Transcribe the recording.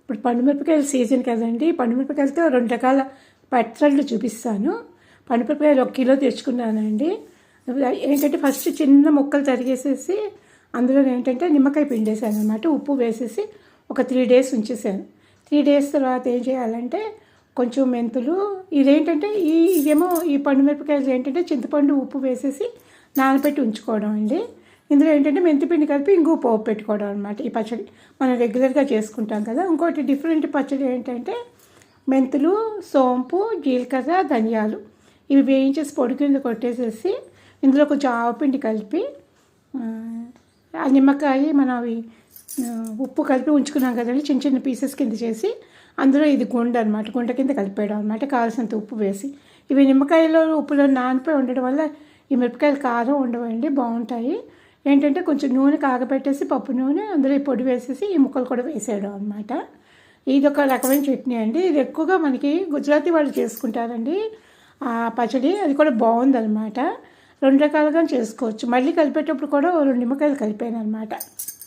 ఇప్పుడు పండుమిరపకాయల సీజన్ కదండి. పండుమిరపకాయలతో 2 రకాల పచ్చళ్ళు చూపిస్తాను. పండుమిరపకాయలు 1 కిలో తెచ్చుకున్నానండి. ఏంటంటే ఫస్ట్ చిన్న ముక్కలు తరిగేసేసి అందులో ఏంటంటే నిమ్మకాయ పిండేసాను అనమాట. ఉప్పు వేసేసి ఒక 3 డేస్ ఉంచేసాను. 3 డేస్ తర్వాత ఏం చేయాలంటే కొంచెం మెంతులు, ఇదేంటంటే ఇదేమో ఈ పండుమిరపకాయలు ఏంటంటే చింతపండు ఉప్పు వేసేసి నానబెట్టి ఉంచుకోవడం అండి. ఇందులో ఏంటంటే మెంతిపిండి కలిపి ఇంకో పోపు పెట్టుకోవడం అనమాట. ఈ పచ్చడి మనం రెగ్యులర్గా చేసుకుంటాం కదా. ఇంకోటి డిఫరెంట్ పచ్చడి ఏంటంటే మెంతులు, సోంపు, జీలకర్ర, ధనియాలు ఇవి వేయించేసి పొడి కింద కొట్టేసేసి ఇందులో కొంచెం ఆవపిండి కలిపి ఆ నిమ్మకాయ మనం అవి ఉప్పు కలిపి ఉంచుకున్నాం కదండి, చిన్న చిన్న పీసెస్ కింద చేసి అందులో ఇది గుండ అనమాట. గుంట కింద కలిపేయడం అనమాట, కావాల్సినంత ఉప్పు వేసి. ఇవి నిమ్మకాయలో ఉప్పులో నానిపోయి ఉండడం వల్ల ఈ మిరపకాయలు కారం ఉండవండి, బాగుంటాయి. ఏంటంటే కొంచెం నూనె కాగబెట్టేసి పప్పు నూనె అందులో ఈ పొడి వేసేసి ఈ ముక్కలు కూడా వేసేయడం అనమాట. ఇది ఒక రకమైన చట్నీ అండి. ఇది ఎక్కువగా మనకి గుజరాతీ వాళ్ళు చేసుకుంటారండి ఆ పచ్చడి. అది కూడా బాగుందన్నమాట. 2 రకాలుగా చేసుకోవచ్చు. మళ్ళీ కలిపేటప్పుడు కూడా 2 నిమ్మకాయలు కలిపాను అనమాట.